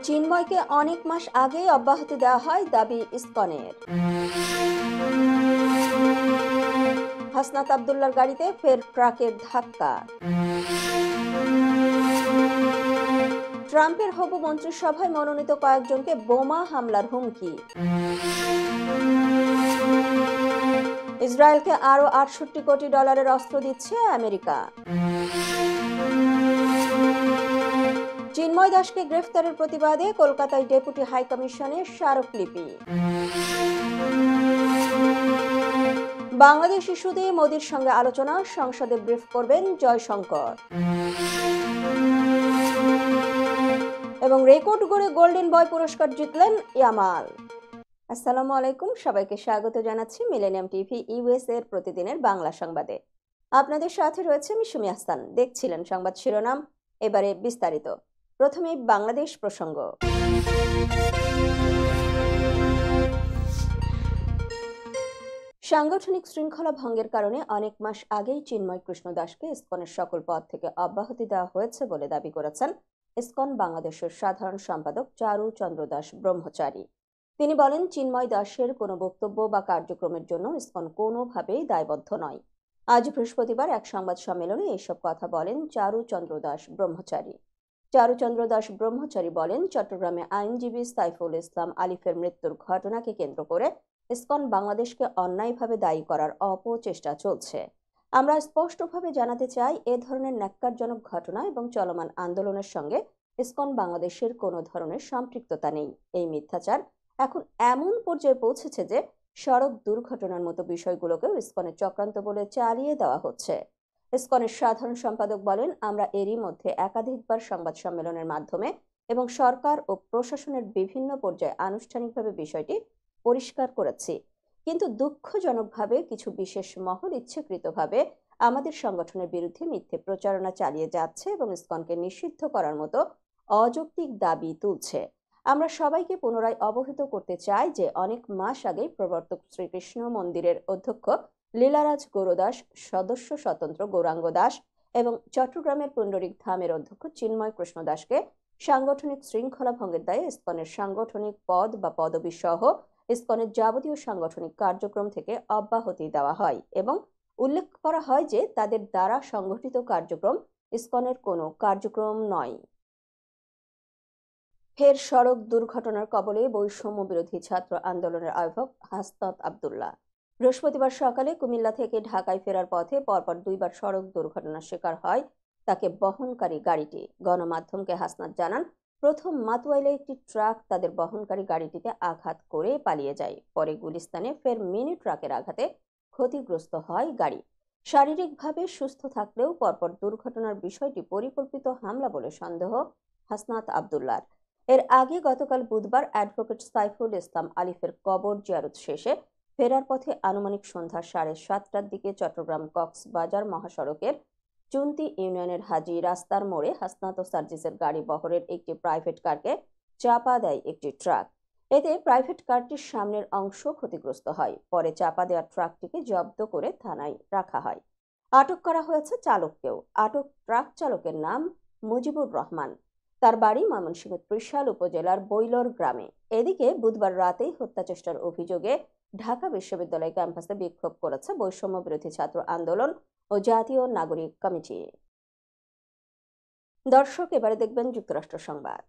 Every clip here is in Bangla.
চিন্ময়কে অনেক মাস আগেই অব্যাহতি দেওয়া হয় দাবি ইসকনের। হাসনাত আব্দুল্লাহর গাড়িতে ফের ট্রাকের ধাক্কা। ট্রাম্পের হবু মন্ত্রিসভায় মনোনীত কয়েকজনকে বোমা হামলার হুমকি। ইসরায়েলকে আরো $68 কোটি অস্ত্র দিচ্ছে আমেরিকা। চিন্ময় দাসকে গ্রেফতারের প্রতিবাদে কলকাতায় ডেপুটি হাইকমিশনের স্মারকলিপি। বাংলাদেশ ইস্যুতে মোদির সঙ্গে আলোচনা, সংসদে ব্রিফ করবেন জয়শঙ্কর। এবং রেকর্ড গড়ে গোল্ডেন বয় পুরস্কার জিতলেন ইয়ামাল। আসসালামু আলাইকুম, সবাইকে স্বাগত জানাচ্ছি মিলেনিয়াম টিভি ইউএস এর প্রতিদিনের বাংলা সংবাদে। আপনাদের সাথে রয়েছে আমি সুমি আহসান। দেখছিলেন সংবাদ শিরোনাম, এবারে বিস্তারিত। প্রথমে বাংলাদেশ প্রসঙ্গ। সাংগঠনিক শৃঙ্খলা ভঙ্গের কারণে অনেক মাস আগেই চিন্ময় কৃষ্ণ দাসকে ইসকনের সকল পদ থেকে অব্যাহতি দেওয়া হয়েছে বলে দাবি করেছেন ইসকন বাংলাদেশের সাধারণ সম্পাদক চারু চন্দ্র দাস ব্রহ্মচারী। তিনি বলেন, চিন্ময় দাসের কোনো বক্তব্য বা কার্যক্রমের জন্য ইসকন কোনোভাবেই দায়বদ্ধ নয়। আজ বৃহস্পতিবার এক সংবাদ সম্মেলনে এইসব কথা বলেন চারু চন্দ্র দাস ব্রহ্মচারী। চারুচন্দ্র দাস ব্রহ্মচারী বলেন, চট্টগ্রামে আইনজীবী সাইফুল ইসলাম আলিফের মৃত্যুর ঘটনাকে কেন্দ্র করে ইসকন বাংলাদেশকে অন্যায়ভাবে দায়ী করার অপচেষ্টা চলছে। আমরা স্পষ্টভাবে জানাতে চাই, এ ধরনের ন্যাক্কারজনক ঘটনা এবং চলমান আন্দোলনের সঙ্গে ইসকন বাংলাদেশের কোনো ধরনের সম্পৃক্ততা নেই। এই মিথ্যাচার এখন এমন পর্যায়ে পৌঁছেছে যে সড়ক দুর্ঘটনার মতো বিষয়গুলোকেও ইসকনের চক্রান্ত বলে চালিয়ে দেওয়া হচ্ছে। ইসকনের সাধারণ সম্পাদক বলেন, আমরা এরই মধ্যে একাধিকবার সংবাদ সম্মেলনের মাধ্যমে এবং সরকার ও প্রশাসনের বিভিন্ন পর্যায়ে আনুষ্ঠানিকভাবে বিষয়টি পরিষ্কার করেছি, কিন্তু দুঃখজনকভাবে কিছু বিশেষ মহল ইচ্ছাকৃতভাবে আমাদের সংগঠনের বিরুদ্ধে মিথ্যে প্রচারণা চালিয়ে যাচ্ছে এবং ইসকনকে নিষিদ্ধ করার মতো অযৌক্তিক দাবি তুলছে। আমরা সবাইকে পুনরায় অবহিত করতে চাই যে অনেক মাস আগেই প্রবর্তক শ্রীকৃষ্ণ মন্দিরের অধ্যক্ষ লীলারাজ গৌরদাস, সদস্য স্বতন্ত্র গৌরাঙ্গ দাস এবং চট্টগ্রামের পুণ্ডরিক ধামের অধ্যক্ষ চিন্ময় কৃষ্ণ দাসকে সাংগঠনিক শৃঙ্খলা ভঙ্গের দায়ে ইসকনের সাংগঠনিক পদ বা পদবি সহ ইসকনের যাবতীয় সাংগঠনিক কার্যক্রম থেকে অব্যাহতি দেওয়া হয় এবং উল্লেখ করা হয় যে তাদের দ্বারা সংগঠিত কার্যক্রম ইসকনের কোনো কার্যক্রম নয়। ফের সড়ক দুর্ঘটনার কবলে বৈষম্য বিরোধী ছাত্র আন্দোলনের আহ্বায়ক হাসনাত আব্দুল্লাহ। বৃহস্পতিবার সকালে কুমিল্লা থেকে ঢাকায় ফেরার পথে পরপর দুইবার সড়ক দুর্ঘটনার শিকার হয় তাকে বহনকারী গাড়িটি। গণমাধ্যমকে হাসনাত জানান, প্রথম মাতুয়াইলে একটি ট্রাক তাদের বহনকারী গাড়িটিতে আঘাত করে পালিয়ে যায়। পরে গুলিস্তানে ফের মিনি ট্রাকের আঘাতে ক্ষতিগ্রস্ত হয় গাড়ি। শারীরিকভাবে সুস্থ থাকলেও পরপর দুর্ঘটনার বিষয়টি পরিকল্পিত হামলা বলে সন্দেহ হাসনাত আব্দুল্লাহর। এর আগে গতকাল বুধবার অ্যাডভোকেট সাইফুল ইসলাম আলিফের কবর জিয়ারত শেষে ফেরার পথে আনুমানিক সন্ধ্যা 7:30টার দিকে চট্টগ্রাম কক্সবাজার মহাসড়কের চুন্তি ইউনিয়নের হাজি রাস্তার মোড়ে হাসনাত ও সার্জিসের গাড়ি বহরের একটি প্রাইভেট কারকে চাপা দেয় একটি ট্রাক। এতে প্রাইভেট কারটির সামনের অংশ ক্ষতিগ্রস্ত হয়। পরে চাপা দেওয়া ট্রাকটিকে জব্দ করে থানায় রাখা হয়। আটক করা হয়েছে চালককেও। আটক ট্রাক চালকের নাম মুজিবুর রহমান। তার বাড়ি ময়মনসিংহের ত্রিশাল উপজেলার বৈলর গ্রামে। এদিকে বুধবার রাতেই হত্যাচেষ্টার অভিযোগে ঢাকা বিশ্ববিদ্যালয় ক্যাম্পাসে বিক্ষোভ করেছে বৈষম্য বিরোধী ছাত্র আন্দোলন ও জাতীয় নাগরিক কমিটি। দর্শক, এবারে দেখবেন যুক্তরাষ্ট্র সংবাদ।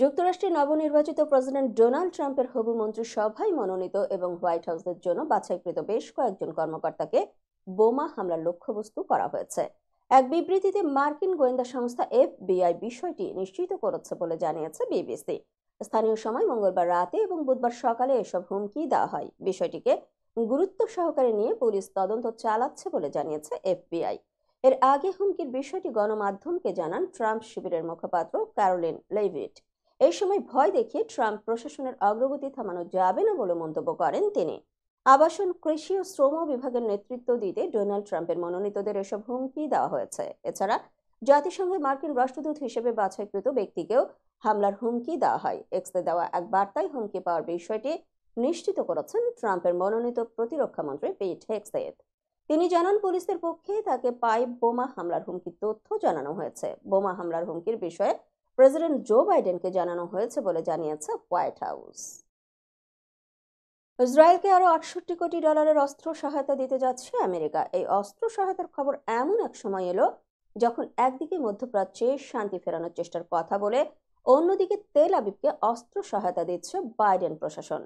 যুক্তরাষ্ট্রের নবনির্বাচিত প্রেসিডেন্ট ডোনাল্ড ট্রাম্পের হবু মন্ত্রিসভায় মনোনীত এবং হোয়াইট হাউসের জন্য বাছাইকৃত বেশ কয়েকজন কর্মকর্তাকে বোমা হামলার লক্ষ্যবস্তু করা হয়েছে। এক বিবৃতিতে মার্কিন গোয়েন্দা সংস্থা FBI বিষয়টি নিশ্চিত করেছে বলে জানিয়েছে বিবিসি। স্থানীয় সময় মঙ্গলবার রাতে এবং বুধবার সকালে এসব হুমকি দেওয়া হয়। বিষয়টিকে গুরুত্ব সহকারে নিয়ে পুলিশ তদন্ত চালাচ্ছে বলে জানিয়েছে FBI। এর আগে হুমকির বিষয়টি গণমাধ্যমকে জানান ট্রাম্প শিবিরের মুখপাত্র ক্যারোলিন লেভিট। এই সময় ভয় দেখিয়ে ট্রাম্প প্রশাসনের অগ্রগতি থামানো যাবে না বলে মন্তব্য করেন তিনি। আবাসন, কৃষি ও শ্রম বিভাগের নেতৃত্ব দিতে ডোনাল্ড ট্রাম্পের মনোনীতদের এসব হুমকি দেওয়া হয়েছে। এছাড়া জাতিসংঘে মার্কিন রাষ্ট্রদূত হিসেবে বাছাইকৃত ব্যক্তিকেও হামলার হুমকি দেওয়া হয়। এক্সে দেওয়া এক বার্তায় হুমকি পাওয়ার বিষয়টি নিশ্চিত করেছেন ট্রাম্পের মনোনীত প্রতিরক্ষা মন্ত্রী পিট হেগসেথ। তিনি জানান, পুলিশের পক্ষে তাকে পাইপ বোমা হামলার হুমকির তথ্য জানানো হয়েছে। বোমা হামলার হুমকির বিষয়ে প্রেসিডেন্ট জো বাইডেনকে জানানো হয়েছে বলে জানিয়েছে হোয়াইট হাউস। ইসরায়েলকে আরো $68 কোটি অস্ত্র সহায়তা দিতে যাচ্ছে আমেরিকা। এই অস্ত্র সহায়তার খবর এমন এক সময় এলো যখন একদিকে মধ্যপ্রাচ্যে শান্তি ফেরানোর চেষ্টার কথা বলে অন্যদিকে তেল আবিবকে অস্ত্র সহায়তা দিচ্ছে বাইডেন প্রশাসন।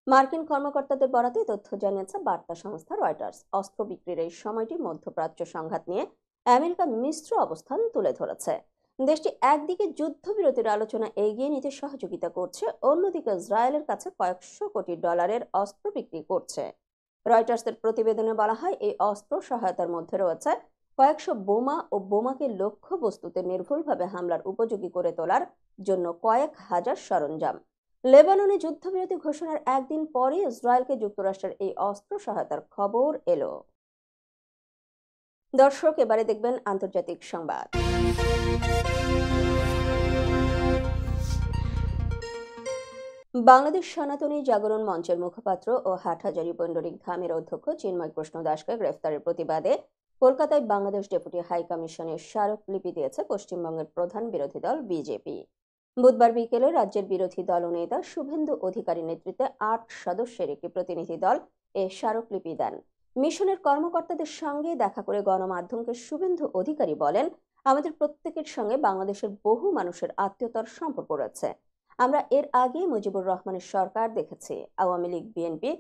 মার্কিন কর্মকর্তাদের বরাতে তথ্য জানিয়েছে বার্তা সংস্থা রয়টার্স। অস্ত্র বিক্রির এই সময়টি মধ্যপ্রাচ্য সংঘাত নিয়ে আমেরিকা মিশ্র অবস্থান তুলে ধরেছে। দেশটি একদিকে যুদ্ধবিরতির আলোচনা এগিয়ে নিতে সহযোগিতা করছে, অন্যদিকে ইসরায়েলের কাছে কয়েকশো কোটি ডলারের অস্ত্র বিক্রি করছে। রয়টার্সের প্রতিবেদনে বলা হয়, এই অস্ত্র সহায়তার মধ্যে রয়েছে কয়েকশো বোমা ও বোমাকে লক্ষ্যবস্তুতে নির্ভুলভাবে হামলার উপযোগী করে তোলার জন্য কয়েক হাজার সরঞ্জাম। লেবাননে যুদ্ধবিরতি ঘোষণার একদিন পরে ইসরায়েলকে যুক্তরাষ্ট্রের এই অস্ত্র সহায়তার খবর এলো। দর্শক, এবারে দেখবেন আন্তর্জাতিক সংবাদ। বাংলাদেশ সনাতনী জাগরণ মঞ্চের মুখপাত্র ও হাটহাজারী পণ্ডরিক ধামের অধ্যক্ষ চিন্ময় কৃষ্ণ দাসকে গ্রেফতারের প্রতিবাদে কলকাতায় বাংলাদেশ ডেপুটি হাই কমিশনের স্মারকলিপি দিয়েছে পশ্চিমবঙ্গের প্রধান বিরোধী দল বিজেপি। বুধবার বিকেলে রাজ্যের বিরোধী দলনেতা শুভেন্দু অধিকারী নেতৃত্বে ৮ সদস্যের একটি প্রতিনিধি দল এ স্মারকলিপি দেন। মিশনের কর্মকর্তাদের সঙ্গে দেখা করে গণমাধ্যমকে শুভেন্দু অধিকারী বলেন, আমাদের প্রত্যেকের সঙ্গে বাংলাদেশের বহু মানুষের আত্মীয়তার সম্পর্ক রয়েছে। আমরা এর আগে মুজিবুর রহমানের সরকার দেখেছি, আওয়ামী লীগ, বিএনপি,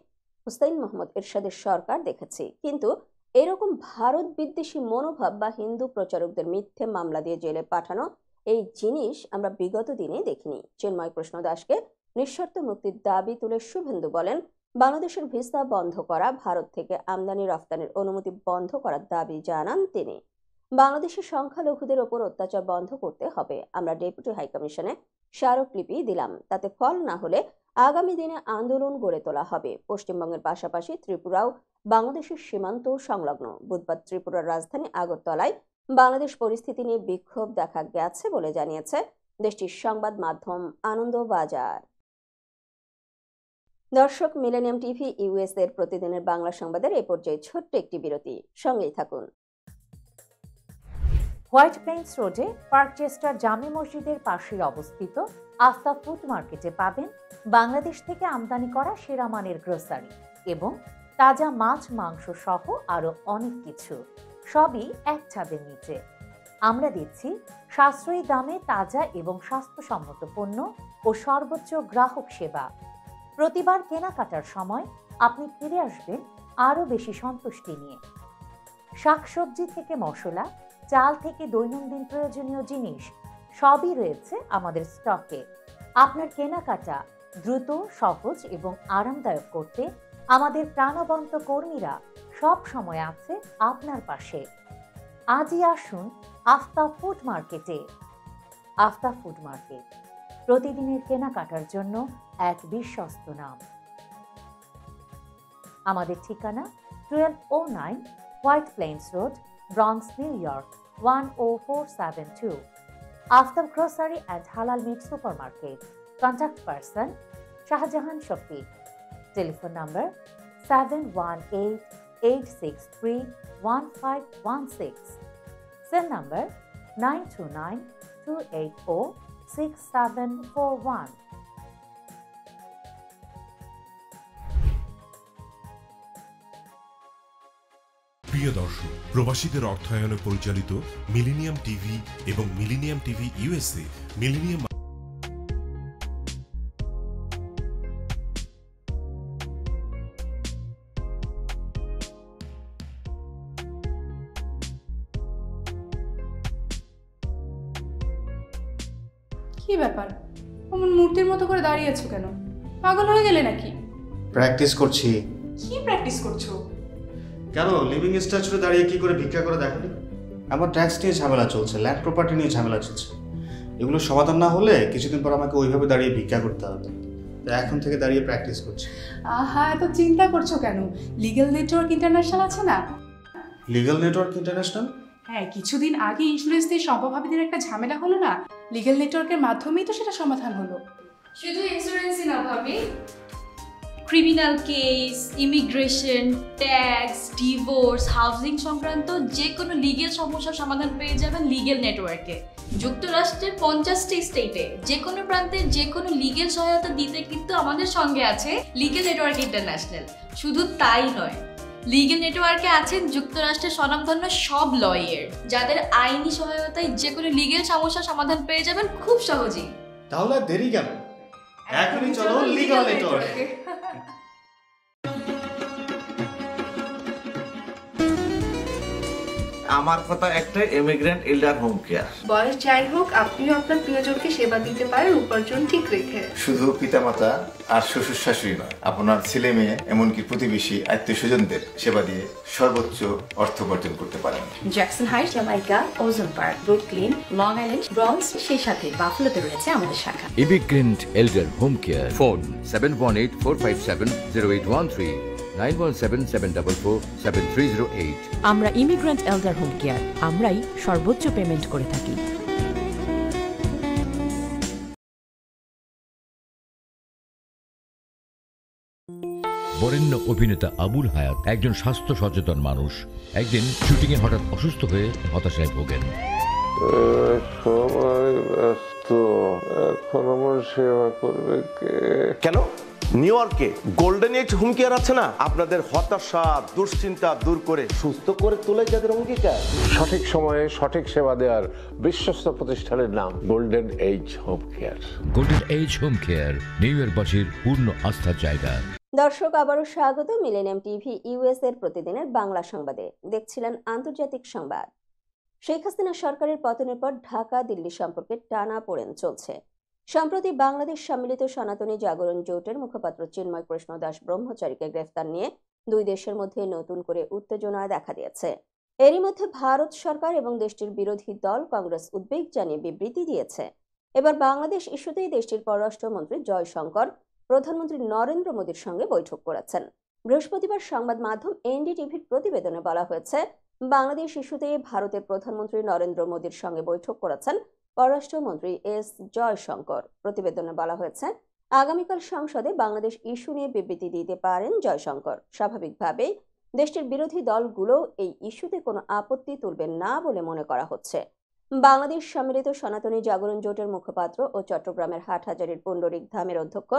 হুসাইন মোহাম্মদ এরশাদের সরকার দেখেছি, কিন্তু এরকম ভারত বিদ্বেষী মনোভাব বা হিন্দু প্রচারকদের মিথ্যে মামলা দিয়ে জেলে পাঠানো এই জিনিস আমরা বিগত দিনে দেখিনি। চিন্ময় কৃষ্ণ দাসকে নিঃশর্ত মুক্তির দাবি তুলে শুভেন্দু বলেন, বাংলাদেশের ভিসা বন্ধ করা, ভারত থেকে আমদানি রফতানির অনুমতি বন্ধ করার দাবি জানান তিনি। বাংলাদেশের সংখ্যালঘুদের ওপর অত্যাচার বন্ধ করতে হবে। আমরা ডেপুটি হাইকমিশনে স্মারকলিপি দিলাম, তাতে ফল না হলে আগামী দিনে আন্দোলন গড়ে তোলা হবে। পশ্চিমবঙ্গের পাশাপাশি ত্রিপুরাও বাংলাদেশের সীমান্ত সংলগ্ন। বুধবার ত্রিপুরার রাজধানী আগরতলায় বাংলাদেশ পরিস্থিতি নিয়ে বিক্ষোভ দেখা গেছে বলে জানিয়েছে দেশটির সংবাদ মাধ্যম আনন্দবাজার। দর্শক, মিলেনিয়াম টিভি ইউএস এর প্রতিদিনের বাংলা সংবাদের এ পর্যায়ে ছোট্ট একটি বিরতি, সঙ্গেই থাকুন। হোয়াইট প্লেন্স রোডে পার্কচেস্টার জামে মসজিদের পাশে অবস্থিত আফতাব ফুড মার্কেটে পাবেন বাংলাদেশ থেকে আমদানি করা সেরা মানের গ্রোসারি এবং তাজা মাছ, মাংস সহ আরো অনেক কিছু, সবই এক ছাদের নিচে। আমরা দিচ্ছি সাশ্রয়ী দামে তাজা এবং স্বাস্থ্যসম্মত পণ্য ও সর্বোচ্চ গ্রাহক সেবা। প্রতিবার কেনাকাটার সময় আপনি ফিরে আসবেন আরো বেশি সন্তুষ্টি নিয়ে। শাকসবজি থেকে মশলা, চাল থেকে দৈনন্দিন প্রয়োজনীয় জিনিস সবই রয়েছে আমাদের স্টকে। আপনার কেনাকাটা দ্রুত, সহজ এবং আরামদায়ক করতে আমাদের প্রাণবন্ত কর্মীরা সব সময় আছে আপনার পাশে। আজই আসুন আফতাব ফুড মার্কেটে। আফতাব ফুড মার্কেট, প্রতিদিনের কেনাকাটার জন্য এক বিশ্বস্ত নাম। আমাদের ঠিকানা 1209 White Plains Road, Bronx, New York 10472। Aftab grocery and halal meat supermarket. Contact person Shahjahan Shafiq. Telephone number 7188631516। Cell number 9292806741। প্রিয় দর্শক, প্রবাসীদের অর্থায়নে পরিচালিত মিলেনিয়াম টিভি এবং মিলেনিয়াম টিভি ইউএসএ মিলেনিয়াম কি ব্যাপার, অমন মূর্তির মতো করে দাঁড়িয়ে আছো কেন? পাগল হয়ে গেলে নাকি? প্র্যাকটিস করছি। কি প্র্যাকটিস করছো? কেন লিভিং স্ট্যাচুতে দাঁড়িয়ে কি করে ভিক্ষা করে দেখনি? আমার ট্যাক্স নিয়ে ঝামেলা চলছে, ল্যান্ড প্রপার্টি নিয়ে ঝামেলা চলছে। এগুলো সমাধান না হলে কিছুদিন পর আমাকে ওইভাবে দাঁড়িয়ে ভিক্ষা করতে হবে। তাই এখন থেকে দাঁড়িয়ে প্র্যাকটিস করছি। আহা, এত চিন্তা করছো কেন? লিগ্যাল নেটওয়ার্ক ইন্টারন্যাশনাল আছে না? Legal network international? হ্যাঁ, কিছুদিন আগে ইন্স্যুরেন্স দিয়ে সম্পভাবীদের একটা ঝামেলা হলো না? লিগ্যাল নেটওয়ার্কের মাধ্যমেই তো সেটা সমাধান হলো। শুধু ইন্স্যুরেন্সই না ভাবি, criminal case, immigration, tax, divorce, housing সংক্রান্ত যে কোনো লিগেল সমস্যার সমাধান পেয়ে যাবেন লিগেল নেটওয়ার্কে। যুক্তরাষ্ট্রের 50টি স্টেটে যে কোনো প্রান্তে যে কোনো লিগেল সহায়তা দিতে কিন্তু আমাদের সঙ্গে আছে লিগেল নেটওয়ার্ক ইন্টারন্যাশনাল। শুধু তাই নয়, লিগেল নেটওয়ার্কে আছেন যুক্তরাষ্ট্রের স্বনামধন্য সব লয়ার, যাদের আইনি সহায়তায় যে কোনো লিগেল সমস্যার সমাধান পেয়ে যাবেন খুব সহজেই। তাহলে আর দেরি কেন, এখনই চলো লিগ্যাল নেটওয়ার্কে। আমার কথা একটাই, ইমিগ্রেন্ট এল্ডার হোম কেয়ার। বয়স যাই হোক, আপনিও আপনার প্রিয়জনকে সেবা দিতে পারেন উপার্জন ঠিক রেখে। শুধু পিতামাতা আর শ্বশুর শাশুড়ি নয়, আপনার ছেলে মেয়ে এমনকি প্রতিবেশী আত্মীয় স্বজনদের সেবা দিয়ে সর্বোচ্চ অর্থ উপার্জন করতে পারেন। জ্যাকসন হাইট, জামাইকা, ওজন park, Brooklyn, long island, bronze, সেই সাথে বাফলোতে রয়েছে আমাদের শাখা। Immigrant এল্ডার home care. ফোন 7184570813, 9177447308। আমরা ইমিগ্রেন্ট এল্ডার হোম কেয়ার, আমরাই সর্বোচ্চ পেমেন্ট করে থাকি। বরেণ্য অভিনেতা আবুল হায়াত একজন স্বাস্থ্য সচেতন মানুষ। একদিন শুটিংয়ে হঠাৎ অসুস্থ হয়ে হতাশায় ভোগেন। সবাই ব্যস্ত, এখন আমার সেবা করবে কে? কেন? নিউ ইয়র্কে গোল্ডেন এজ হোম কেয়ার আছে না, আপনাদের হতাশা দুশ্চিন্তা দূর করে সুস্থ করে তোলে যাদের অঙ্গীকার। সঠিক সময়ে সঠিক সেবা দেওয়ার বিশ্বস্ত প্রতিষ্ঠানের নাম Golden Age Home Care. Golden Age Home Care New ইয়র্কবাসীর পূর্ণ আস্থার জায়গা। দর্শক, আবারও স্বাগত মিলেনিয়াম টিভি ইউএস এর প্রতিদিনের বাংলা সংবাদে। দেখছিলেন আন্তর্জাতিক সংবাদ। শেখ হাসিনা সরকারের পতনের পর ঢাকা দিল্লি সম্পর্কে টানাপোড়েন চলছে। সম্প্রতি বাংলাদেশ সম্মিলিত সনাতনী জাগরণ জোটের মুখপাত্র চিন্ময় কৃষ্ণ দাস ব্রহ্মচারীকে গ্রেফতার নিয়ে দুই দেশের মধ্যে নতুন করে উত্তেজনা দেখা দিয়েছে। এরই মধ্যে ভারত সরকার এবং দেশটির বিরোধী দল কংগ্রেস উদ্বেগ জানিয়ে বিবৃতি দিয়েছে। এবার বাংলাদেশ ইস্যুতেই দেশটির পররাষ্ট্রমন্ত্রী জয়শঙ্কর প্রধানমন্ত্রী নরেন্দ্র মোদীর সঙ্গে বৈঠক করেছেন। বৃহস্পতিবার সংবাদ মাধ্যম এনডিটিভির প্রতিবেদনে বলা হয়েছে, বাংলাদেশ ইস্যুতে ভারতের প্রধানমন্ত্রী নরেন্দ্র মোদীর সঙ্গে বৈঠক করেছেন পররাষ্ট্রমন্ত্রী এস জয়শঙ্কর। প্রতিবেদনে বলা হয়েছে, আগামীকাল সংসদে বাংলাদেশ ইস্যু নিয়ে বিবৃতি দিতে পারেন জয়শঙ্কর। স্বাভাবিকভাবেই দেশটির বিরোধী দলগুলো এই ইস্যুতে কোনো আপত্তি তুলবে না বলে মনে করা হচ্ছে। বাংলাদেশ সম্মিলিত সনাতনী জাগরণ জোটের মুখপাত্র ও চট্টগ্রামের হাটহাজারীর পুণ্ডরিক ধামের অধ্যক্ষ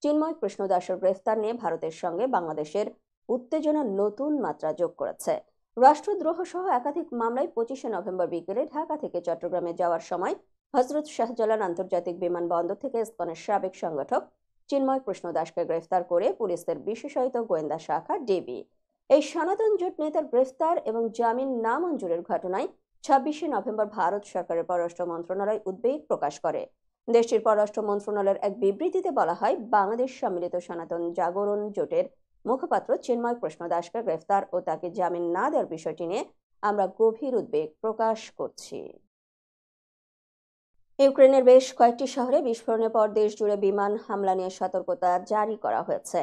চিন্ময় কৃষ্ণ দাসের গ্রেফতার নিয়ে ভারতের সঙ্গে বাংলাদেশের উত্তেজনা নতুন মাত্রা যোগ করেছে। রাষ্ট্রদ্রোহ সহ একাধিক মামলায় 25শে নভেম্বর বিকেলে ঢাকা থেকে চট্টগ্রামে যাওয়ার সময় হযরত শাহজালাল আন্তর্জাতিক বিমানবন্দর থেকে ইসকনের সাবেক সংগঠক চিন্ময় কৃষ্ণ দাসকে গ্রেফতার করে পুলিশের বিশেষায়িত গোয়েন্দা শাখা ডিবি। এই সনাতন জোট নেতার গ্রেফতার এবং জামিন নামঞ্জুরের ঘটনায় 26শে নভেম্বর ভারত সরকারের পররাষ্ট্র মন্ত্রণালয় উদ্বেগ প্রকাশ করে। দেশটির পররাষ্ট্র মন্ত্রণালয়ের এক বিবৃতিতে বলা হয়, বাংলাদেশ সম্মিলিত সনাতন জাগরণ জোটের মুখপাত্র চিন্ময় কৃষ্ণ দাসকে গ্রেফতার ও তাকে জামিন না দেওয়ার বিষয়টি নিয়ে আমরা গভীর উদ্বেগ প্রকাশ করছি। ইউক্রেনের বেশ কয়েকটি শহরে বিস্ফোরণের পর দেশ জুড়ে বিমান হামলা নিয়ে সতর্কতা জারি করা হয়েছে।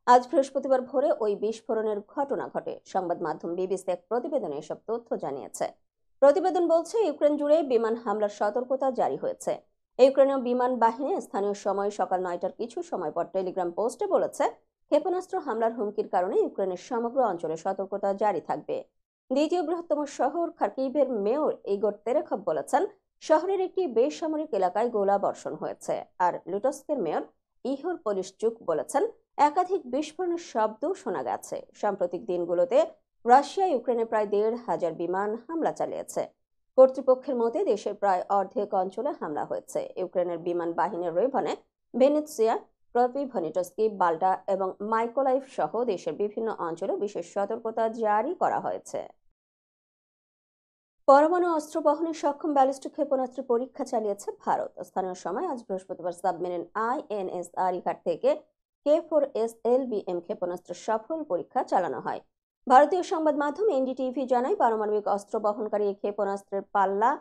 আজ বৃহস্পতিবার ভোরে ওই বিস্ফোরণের ঘটনা ঘটে। সংবাদ মাধ্যম বিবিসি এক প্রতিবেদনে এসব তথ্য জানিয়েছে। প্রতিবেদন বলছে, ইউক্রেন জুড়ে বিমান হামলার সতর্কতা জারি হয়েছে। ইউক্রেনীয় বিমান বাহিনী স্থানীয় সময় সকাল 9টার কিছু সময় পর টেলিগ্রাম পোস্টে বলেছে, ক্ষেপণাস্ত্র হামলার হুমকির কারণে ইউক্রেনের সমগ্র অঞ্চলে সতর্কতা জারি থাকবে। দ্বিতীয় বৃহত্তম শহর খার্কিভের মেয়র ইগোর তেরেখভ বলেছেন, শহরের একটি বেসামরিক এলাকায় গোলা বর্ষণ হয়েছে। আর লুটস্কের মেয়র ইহোর পোলিশচুক বলেছেন, একাধিক বিস্ফোরণের শব্দ শোনা গেছে। সাম্প্রতিক দিনগুলোতে রাশিয়া ইউক্রেনে প্রায় 1,500 বিমান হামলা চালিয়েছে। কর্তৃপক্ষের মতে দেশের প্রায় অর্ধেক অঞ্চলে হামলা হয়েছে। ইউক্রেনের বিমান বাহিনীর রেভনে, ভেনেৎসিয়া, প্রপিভনিটস্কি, বাল্টা এবং মাইকোলাইভ সহ দেশের বিভিন্ন অঞ্চলে বিশেষ সতর্কতা জারি করা হয়েছে। পরমাণু অস্ত্র বহনে সক্ষম ব্যালিস্টিক ক্ষেপণাস্ত্রের পরীক্ষা চালিয়েছে ভারত। স্থানীয় সময় আজ বৃহস্পতিবার সাবমেরিন INS আরিঘাট থেকে K4SLBM ক্ষেপণাস্ত্রের সফল পরীক্ষা চালানো হয়। ভারতীয় সংবাদ মাধ্যম এনডিটিভি জানায়, পারমাণবিক অস্ত্র বহনকারী এই ক্ষেপণাস্ত্রের পাল্লা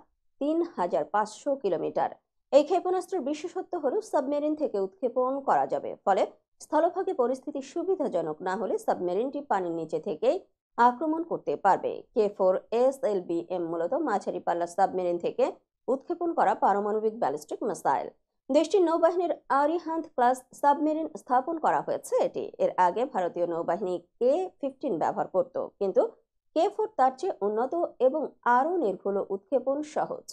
3500 কিলোমিটার। এই ক্ষেপণাস্ত্রের বিশেষত্ব হল সাবমেরিন থেকে উৎক্ষেপণ করা যাবে, ফলে স্থলভাগে পরিস্থিতি সুবিধাজনক না হলে সাবমেরিনটি পানির নিচে থেকেই আক্রমণ করতে পারবে। K4SLBM মূলত মাঝারি পাল্লা সাবমেরিন থেকে উৎক্ষেপণ করা পারমাণবিক ব্যালিস্টিক মিসাইল। দেশটির নৌবাহিনীর আরিহান্ত ক্লাস সাবমেরিন স্থাপন করা হয়েছে। এটি এর আগে ভারতীয় নৌবাহিনী K-15 ব্যবহার করত, কিন্তু K-4 তার চেয়ে উন্নত এবং আরও নির্ভুল উৎক্ষেপণ সহজ।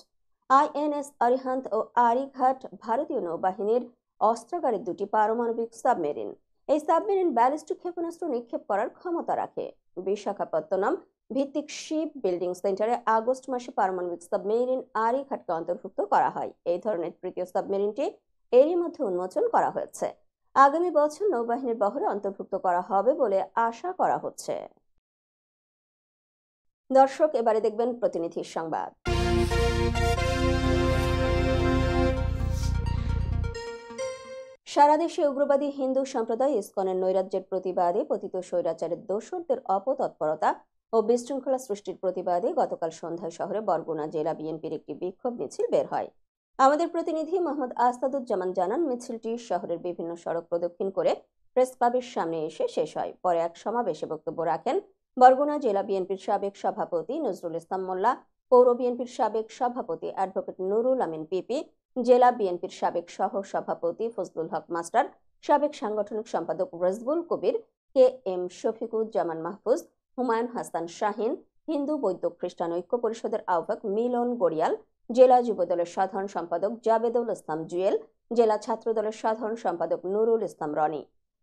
INS আরিহান্ত ও আরিঘাট ভারতীয় নৌবাহিনীর অস্ত্রাগারের দুটি পারমাণবিক সাবমেরিন। এই সাবমেরিন ব্যালিস্টিক ক্ষেপণাস্ত্র নিক্ষেপ করার ক্ষমতা রাখে। বিশাখাপত্তনম ভিত্তিক শিপ বিল্ডিং সেন্টারে আগস্ট মাসে পারমাণবিক সাবমেরিন আরিঘাটকে অন্তর্ভুক্ত করা হয়। এই ধরনের তৃতীয় সাবমেরিনটি এরই মধ্যে উন্মোচন করা হয়েছে। আগামী বছর নৌবাহিনীর বহরে অন্তর্ভুক্ত করা হবে বলে আশা করা হচ্ছে। দর্শক, এবারে দেখবেন প্রতিনিধির সংবাদ। সারা দেশে উগ্রবাদী হিন্দু সম্প্রদায় ইসকনের নৈরাজ্যের প্রতিবাদে পতিত স্বৈরাচারের দোসরদের অপতৎপরতা ও বিশৃঙ্খলা সৃষ্টির প্রতিবাদে গতকাল সন্ধ্যায় শহরে বরগুনা জেলা বিএনপির একটি বিক্ষোভ মিছিল বের হয়। আমাদের প্রতিনিধি মোহাম্মদ আস্তাদুজ্জামান জানান, মিছিলটি শহরের বিভিন্ন সড়ক প্রদক্ষিণ করে প্রেস ক্লাবের সামনে এসে শেষ হয়। পরে এক সমাবেশে বক্তব্য রাখেন বরগুনা জেলা বিএনপির সাবেক সভাপতি নজরুল ইসলাম মোল্লা, পৌর বিএনপির সাবেক সভাপতি অ্যাডভোকেট নুরুল আমিন পিপি, জেলা বিএনপির সাবেক সহ সভাপতি ফজলুল হক মাস্টার, সাবেক সাংগঠনিক সম্পাদক রেজবুল কবির, KM শফিকুজ্জামান মাহফুজ, হুমায়ুন হাসান শাহিন, হিন্দু বৌদ্ধ খ্রিস্টান ঐক্য পরিষদের আহ্বায়ক মিলন গড়িয়াল, জেলা যুবদলের সাধারণ সম্পাদক জাবেদুল ইসলাম জুয়েল, জেলা ছাত্রদলের সাধারণ সম্পাদক নুরুল ইসলাম রনি।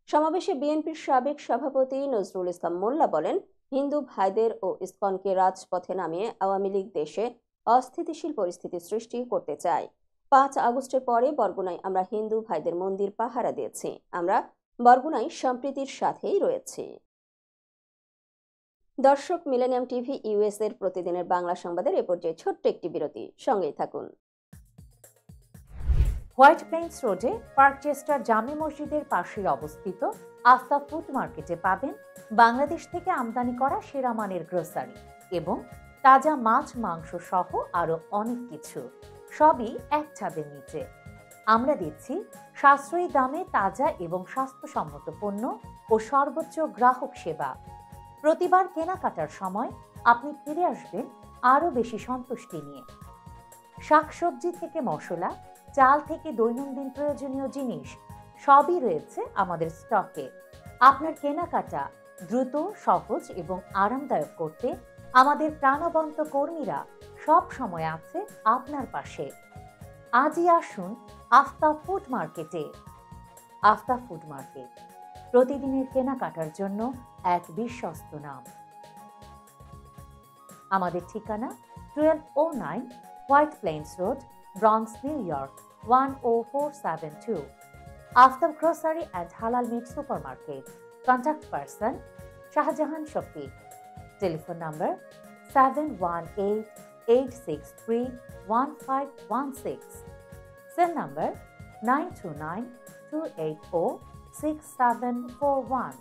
সমাবেশে বিএনপির সাবেক সভাপতি নজরুল ইসলাম মোল্লা বলেন, হিন্দু ভাইদের ও ইসকনকে রাজপথে নামিয়ে আওয়ামী লীগ দেশে অস্থিতিশীল পরিস্থিতি সৃষ্টি করতে চায়। 5 আগস্টের পরে বরগুনায় আমরা হিন্দু ভাইদের মন্দির পাহারা দিয়েছি। আমরা বরগুনায় সম্প্রীতির সাথেই রয়েছি। দর্শক, মিলেনিয়াম টিভি ইউএস এর প্রতিদিনের বাংলা সংবাদের এ পর্যায়ে ছোট্ট একটি বিরতি, সঙ্গেই থাকুন। হোয়াইট প্লেন্স রোডে পার্কচেস্টার জামে মসজিদের পাশে অবস্থিত আস্থা ফুড মার্কেটে পাবেন বাংলাদেশ থেকে আমদানি করা সেরা মানের গ্রোসারি এবং তাজা মাছ মাংস সহ আরো অনেক কিছু, সবই এক ছাদের নিচে। আমরা দিচ্ছি সাশ্রয়ী দামে তাজা এবং স্বাস্থ্যসম্মত পণ্য ও সর্বোচ্চ গ্রাহক সেবা। প্রতিবার কেনাকাটার সময় আপনি ফিরে আসবেন আরো বেশি সন্তুষ্টি নিয়ে। শাকসবজি থেকে মশলা, চাল থেকে দৈনন্দিন প্রয়োজনীয় জিনিস সবই রয়েছে আমাদের স্টকে। আপনার কেনাকাটা দ্রুত, সহজ এবং আরামদায়ক করতে আমাদের প্রাণবন্ত কর্মীরা সব সময় আছে আপনার পাশে। আজই আসুন আস্থা ফুড মার্কেটে। আস্থা ফুড মার্কেট, প্রতিদিনের কেনাকাটার জন্য এক বিশ্বস্ত নাম। আমাদের ঠিকানা 1209 White Plains Road, Bronx, New York 10472। Aftab grocery and halal meat supermarket. Contact person Shahjahan Shafiq. Telephone number 7188631516। Cell number 9292806741।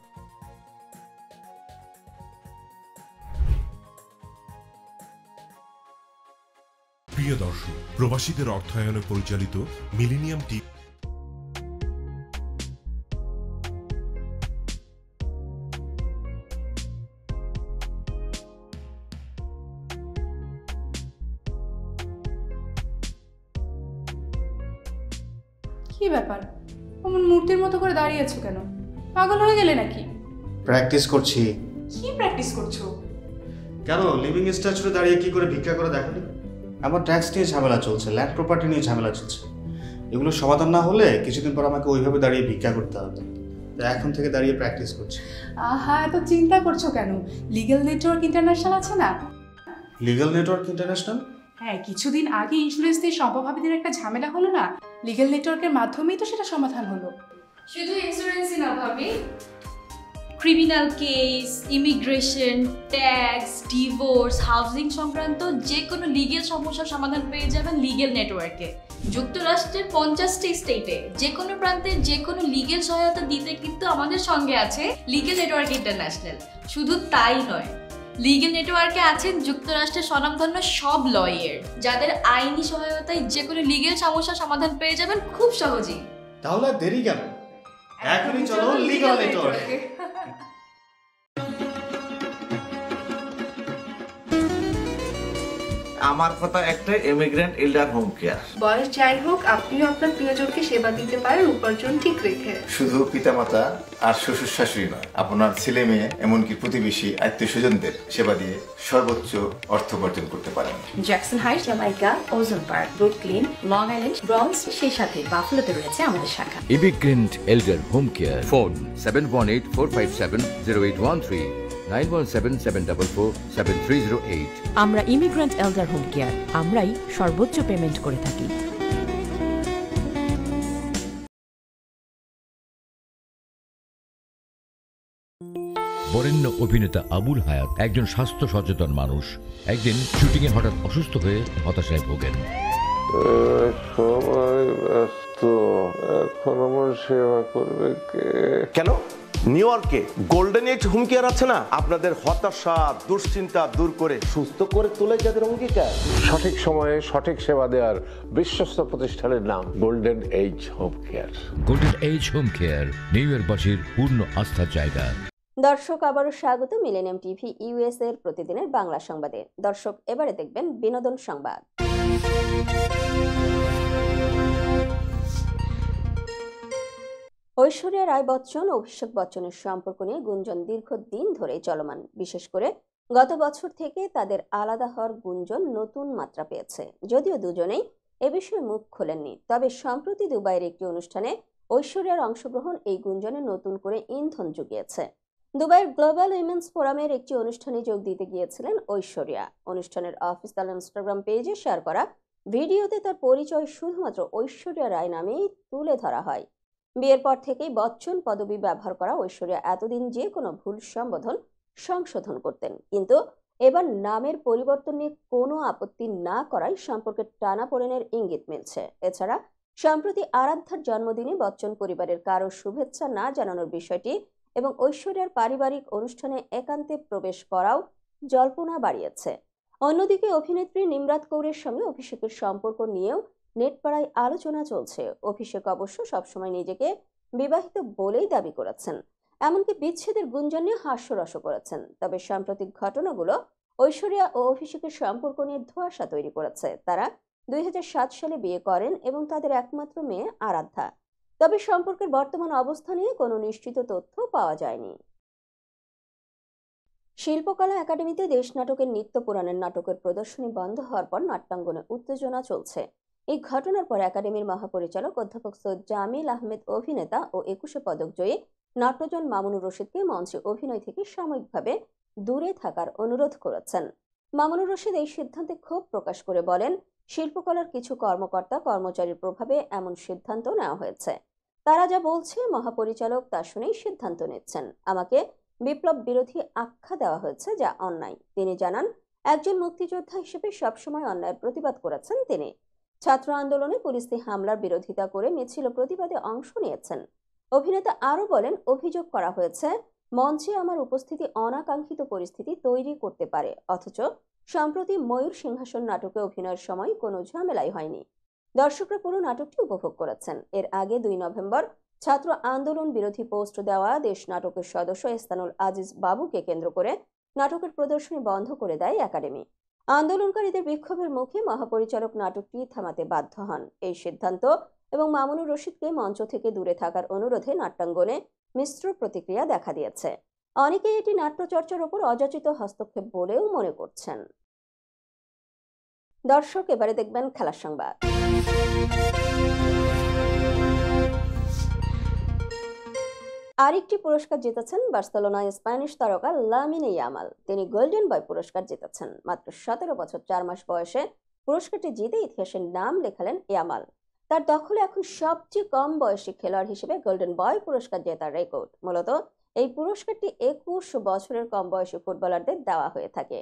প্রিয় দর্শক, প্রবাসীদের অর্থায়নে পরিচালিত মিলেনিয়াম টিভি কি ব্যাপার, অমন মূর্তির মতো করে দাঁড়িয়ে আছো কেন? পাগল হয়ে গেলে নাকি? প্র্যাকটিস করছি। কি প্র্যাকটিস করছো? কেন লিভিং স্ট্যাচুতে দাঁড়িয়ে কি করে ভিক্ষা করে দেখনি? আমার ট্যাক্স নিয়ে ঝামেলা চলছে, ল্যান্ড প্রপার্টি নিয়ে ঝামেলা চলছে। এগুলো সমাধান না হলে কিছুদিন পর আমাকে ওইভাবে দাঁড়িয়ে ভিক্ষা করতে হবে। এখন থেকে দাঁড়িয়ে প্র্যাকটিস করছি। আহা, এত চিন্তা করছো কেন? লিগ্যাল নেটওয়ার্ক ইন্টারন্যাশনাল আছে না? Legal network international? হ্যাঁ, কিছুদিন আগে ইন্স্যুরেন্স দিয়ে সম্পভাবিদের একটা ঝামেলা হলো না, লিগ্যাল নেটওয়ার্কের মাধ্যমেই তো সেটা সমাধান হলো। শুধু ইন্স্যুরেন্সই না ভাবি, criminal case, immigration, tax, divorce, housing সংক্রান্ত যে কোনো লিগেল সমস্যার সমাধান পেয়ে যাবেন লিগেল নেটওয়ার্কে। যুক্তরাষ্ট্রের 50টি স্টেটে যে কোনো প্রান্তে যে কোনো লিগেল সহায়তা দিতে কিন্তু আমাদের সঙ্গে আছে লিগেল নেটওয়ার্ক ইন্টারন্যাশনাল। শুধু তাই নয়, লিগেল নেটওয়ার্কে আছেন যুক্তরাষ্ট্রের স্বনামধন্য সব লয়ার, যাদের আইনি সহায়তায় যে কোনো লিগেল সমস্যার সমাধান পেয়ে যাবেন খুব সহজেই। তাহলে দেরি কেন? এখনই চলো লিগ্যাল নেটওয়ার্কে। আমার কথা একটাই, ইমিগ্রেন্ট এল্ডার হোম কেয়ার। বয়স যাই হোক, আপনিও আপনার প্রিয়জনকে সেবা দিতে পারেন উপার্জন ঠিক রেখে। শুধু পিতামাতা আর শ্বশুর শাশুড়ি নয়, আপনার ছেলে মেয়ে এমনকি প্রতিবেশী আত্মীয় স্বজনদের সেবা দিয়ে সর্বোচ্চ অর্থ উপার্জন করতে পারেন। জ্যাকসন হাইট, জামাইকা, ওজন park, Brooklyn, long island, bronze, সেই সাথে বাফলোতে রয়েছে আমাদের শাখা। Immigrant এল্ডার home care, phone 7184570813, 9177447308। আমরা ইমিগ্রেন্ট এল্ডার হোম কেয়ার, আমরাই সর্বোচ্চ পেমেন্ট করে থাকি। বরেণ্য অভিনেতা আবুল হায়াত একজন স্বাস্থ্য সচেতন মানুষ। একদিন শুটিংয়ে হঠাৎ অসুস্থ হয়ে হতাশায় ভোগেন। সবাই ব্যস্ত, এখন আমার সেবা করবে কে? কেন? নিউ ইয়র্কে গোল্ডেন এজ হোম কেয়ার আছে না, আপনাদের হতাশা দুশ্চিন্তা দূর করে সুস্থ করে তোলে যাদের অঙ্গীকার। সঠিক সময়ে সঠিক সেবা দেওয়ার বিশ্বস্ত প্রতিষ্ঠানের নাম Golden Age Home Care. Golden Age Home Care New ইয়র্কবাসীর পূর্ণ আস্থার জায়গা। দর্শক, আবারও স্বাগত মিলেনিয়াম টিভি ইউএস এর প্রতিদিনের বাংলা সংবাদে। দর্শক, এবারে দেখবেন বিনোদন সংবাদ। ঐশ্বরিয়া রায় বচ্চন অভিষেক বচ্চনের সম্পর্ক নিয়ে গুঞ্জন দীর্ঘদিন ধরেই চলমান। বিশেষ করে গত বছর থেকে তাদের আলাদা হওয়ার গুঞ্জন নতুন মাত্রা পেয়েছে। যদিও দুজনেই এ বিষয়ে মুখ খোলেননি, তবে সম্প্রতি দুবাইয়ের একটি অনুষ্ঠানে ঐশ্বরিয়ার অংশগ্রহণ এই গুঞ্জনে নতুন করে ইন্ধন জুগিয়েছে। দুবাইয়ের গ্লোবাল উইমেন্স ফোরামের একটি অনুষ্ঠানে যোগ দিতে গিয়েছিলেন ঐশ্বরিয়া। অনুষ্ঠানের অফিসিয়াল ইনস্টাগ্রাম পেজে শেয়ার করা ভিডিওতে তার পরিচয় শুধুমাত্র ঐশ্বরিয়া রায় নামেই তুলে ধরা হয়। বিয়ের পর থেকেই বচ্চন পদবি ব্যবহার করা ঐশ্বরিয়া এতদিন যে কোনো ভুল সম্বোধন সংশোধন করতেন, কিন্তু এবার নামের পরিবর্তন নিয়ে কোনো আপত্তি না করায় সম্পর্কের টানাপোড়েনের ইঙ্গিত মিলছে। এছাড়া সম্প্রতি আরাধ্যার জন্মদিনে বচ্চন পরিবারের কারো শুভেচ্ছা না জানানোর বিষয়টি এবং ঐশ্বরিয়ার পারিবারিক অনুষ্ঠানে একান্তে প্রবেশ করাও জল্পনা বাড়িয়েছে। অন্যদিকে অভিনেত্রী নিমরাত কৌরের সঙ্গে অভিষেকের সম্পর্ক নিয়েও নেটপাড়ায় আলোচনা চলছে। অভিষেক অবশ্য সবসময় নিজেকে বিবাহিত বলেই দাবি করেছেন, এমনকি বিচ্ছেদের গুঞ্জন নিয়ে হাস্যরসও করেছেন। তবে সাম্প্রতিক ঘটনাগুলো ঐশ্বরিয়া ও অভিষেকের সম্পর্ক নিয়ে ধোঁয়াশা তৈরি করেছে। তারা 2007 সালে বিয়ে করেন এবং তাদের একমাত্র মেয়ে আরাধ্যা। তবে সম্পর্কের বর্তমান অবস্থা নিয়ে কোনো নিশ্চিত তথ্য পাওয়া যায়নি। শিল্পকলা একাডেমিতে দেশ নাটকের নিত্য পুরাণের নাটকের প্রদর্শনী বন্ধ হওয়ার পর নাট্যাঙ্গনে উত্তেজনা চলছে। এই ঘটনার পর একাডেমির মহাপরিচালক অধ্যাপক সৈয়দ জামিল আহমেদ অভিনেতা ও 21 পদক জয়ী নাট্যজন মামুনুর রশিদকে মঞ্চে অভিনয় থেকে সাময়িকভাবে দূরে থাকার অনুরোধ করেছেন। মামুনুর রশিদ এই সিদ্ধান্তে ক্ষোভ প্রকাশ করে বলেন, শিল্পকলার কিছু কর্মকর্তা কর্মচারীর প্রভাবে এমন সিদ্ধান্ত নেওয়া হয়েছে। তারা যা বলছে মহাপরিচালক তা শুনেই সিদ্ধান্ত নিচ্ছেন। আমাকে বিপ্লব বিরোধী আখ্যা দেওয়া হয়েছে, যা অন্যায়। তিনি জানান, একজন মুক্তিযোদ্ধা হিসেবে সবসময় অন্যায়ের প্রতিবাদ করেছেন তিনি। ছাত্র আন্দোলনে পুলিশি হামলার বিরোধিতা করে মিছিল প্রতিবাদে অংশ নিয়েছেন। অভিনেতা আরও বলেন, অভিযোগ করা হয়েছে মঞ্চে আমার উপস্থিতি অনাকাঙ্ক্ষিত পরিস্থিতি তৈরি করতে পারে, অথচ সম্প্রতি ময়ূর সিংহাসন নাটকে অভিনয়ের সময় কোনো ঝামেলাই হয়নি। দর্শকরা পুরো নাটকটি উপভোগ করেছেন। এর আগে 2 নভেম্বর ছাত্র আন্দোলন বিরোধী পোস্ট দেওয়া দেশ নাটকের সদস্য এহসানুল আজিজ বাবুকে কেন্দ্র করে নাটকের প্রদর্শনী বন্ধ করে দেয় একাডেমি। আন্দোলনকারীদের বিক্ষোভের মুখে মহাপরিচালক নাটকটি থামাতে বাধ্য হন। এই সিদ্ধান্ত এবং মামুনুর রশিদকে মঞ্চ থেকে দূরে থাকার অনুরোধে নাট্যাঙ্গনে মিশ্র প্রতিক্রিয়া দেখা দিয়েছে। অনেকেই এটি নাট্যচর্চার উপর অযাচিত হস্তক্ষেপ বলেও মনে করছেন। দর্শক, এবারে দেখবেন খেলার সংবাদ। আরেকটি পুরস্কার জিতেছেন বার্সেলোনায় স্প্যানিশ তারকা লামিনে ইয়ামাল। তিনি গোল্ডেন বয় পুরস্কার জিতেছেন। মাত্র 17 বছর 4 মাস বয়সে পুরস্কারটি জিতে ইতিহাসের নাম লেখালেন ইয়ামাল। তার দখলে এখন সবচেয়ে কম বয়সী খেলোয়াড় হিসেবে গোল্ডেন বয় পুরস্কার জেতার রেকর্ড। মূলত এই পুরস্কারটি 21 বছরের কম বয়সী ফুটবলারদের দেওয়া হয়ে থাকে।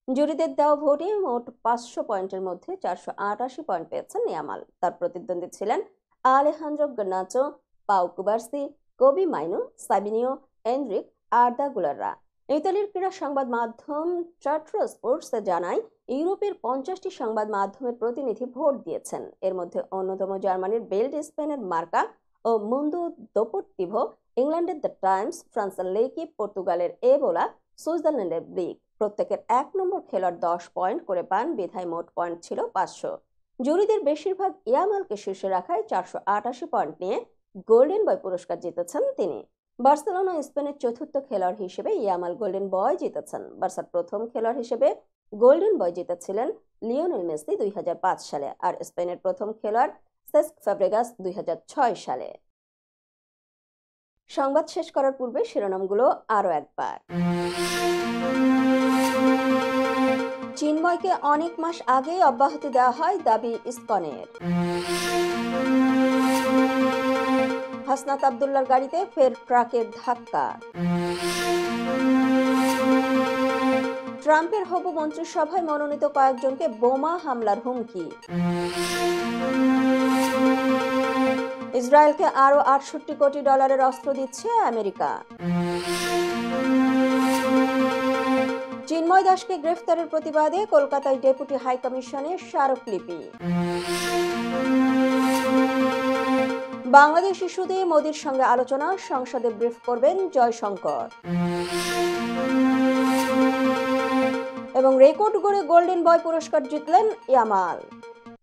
জুরিদের দেওয়া ভোটে মোট 500 পয়েন্টের মধ্যে 488 পয়েন্ট পেয়েছেন ইয়ামাল। তার প্রতিদ্বন্দ্বী ছিলেন আলেহান্দ্রো গার্নাচো, পাউ কুবার্সি, কবি মাইনো, সাবিনিও, এনরিক, আর্দা গুলাররা। ইতালির ক্রীড়া সংবাদ মাধ্যম ট্রাট্রো স্পোর্টস জানায়, ইউরোপের 50টি সংবাদ মাধ্যমের প্রতিনিধি ভোট দিয়েছেন। এর মধ্যে অন্যতম জার্মানির বেল্ড, স্পেনের মার্কা ও মুন্দো দেপোর্টিভো, ইংল্যান্ডের দ্য টাইমস, ফ্রান্সের লেকি, পর্তুগালের এবোলা, সুইজারল্যান্ডের ব্লিক প্রত্যেকের 1 নম্বর খেলোয়াড় 10 পয়েন্ট করে পান, বিধায় মোট পয়েন্ট ছিল 500। জুরিদের বেশিরভাগ ইয়ামালকে শীর্ষে রাখায় 488 পয়েন্ট নিয়ে গোল্ডেন বয় পুরস্কার জিতেছেন তিনি। বার্সেলোনা স্পেনের চতুর্থ খেলোয়াড় হিসেবে ইয়ামাল গোল্ডেন বয় জিতেছেন। বার্সার প্রথম খেলোয়াড় হিসেবে গোল্ডেন বয় জিতেছিলেন লিওনেল মেসি 2005 সালে, আর স্পেনের প্রথম খেলোয়াড় সেস্ক ফ্যাব্রেগাস 2006 সালে। সংবাদ শেষ করার পূর্বে শিরোনামগুলো আরো একবার। চিন্ময়কে অনেক মাস আগেই অব্যাহতি দেওয়া হয়, দাবি ইসকনের। হাসনাত আব্দুল্লাহর গাড়িতে ফের ট্রাকের ধাক্কা। ট্রাম্পের হবু মন্ত্রিসভায় মনোনীত কয়েকজনকে বোমা হামলার হুমকি। ইসরায়েলকে আরো 68 কোটি ডলারের অস্ত্র দিচ্ছে আমেরিকা। চিন্ময় দাসকে গ্রেফতারের প্রতিবাদে কলকাতায় ডেপুটি হাই কমিশনের স্মারকলিপি। বাংলাদেশ ইস্যুতে মোদির সঙ্গে আলোচনা, সংসদে ব্রিফ করবেন জয়শঙ্কর। এবং রেকর্ড গড়ে গোল্ডেন বয় পুরস্কার জিতলেন ইয়ামাল।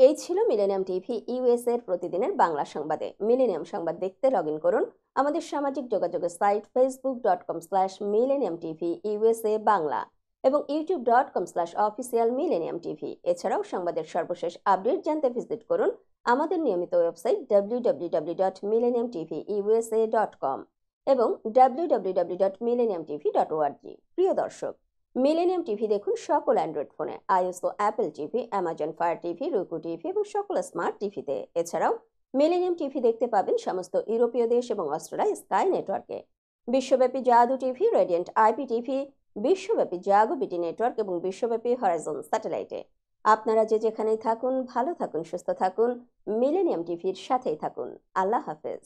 এই ছিল মিলেনিয়াম টিভি ইউএসএ এর প্রতিদিনের বাংলা সংবাদে। মিলেনিয়াম সংবাদ দেখতে লগ ইন করুন আমাদের সামাজিক যোগাযোগের সাইট facebook.com/millenniumtvusa বাংলা এবং youtube.com/officialmillenniumtv। এছাড়াও সংবাদের সর্বশেষ আপডেট জানতে ভিজিট করুন আমাদের নিয়মিত ওয়েবসাইট www.millenniumtvusa.com এবং www.millenniumtv.org। প্রিয় দর্শক, মিলেনিয়াম টিভি দেখুন সকল অ্যান্ড্রয়েড ফোনে, iOS ও Apple TV, Amazon Fire TV, Roku TV এবং সকল স্মার্ট টিভিতে। এছাড়াও মিলেনিয়াম টিভি দেখতে পাবেন সমস্ত ইউরোপীয় দেশ এবং অস্ট্রেলিয়া স্কাই নেটওয়ার্কে। বিশ্বব্যাপী জাদু টিভি, রেডিয়েন্ট আইপি টিভি, বিশ্বব্যাপী জাগো বিটি নেটওয়ার্ক এবং বিশ্বব্যাপী হরাইজন স্যাটেলাইটে। আপনারা যে যেখানেই থাকুন, ভালো থাকুন, সুস্থ থাকুন, মিলেনিয়াম টিভির সাথেই থাকুন। আল্লাহ হাফেজ।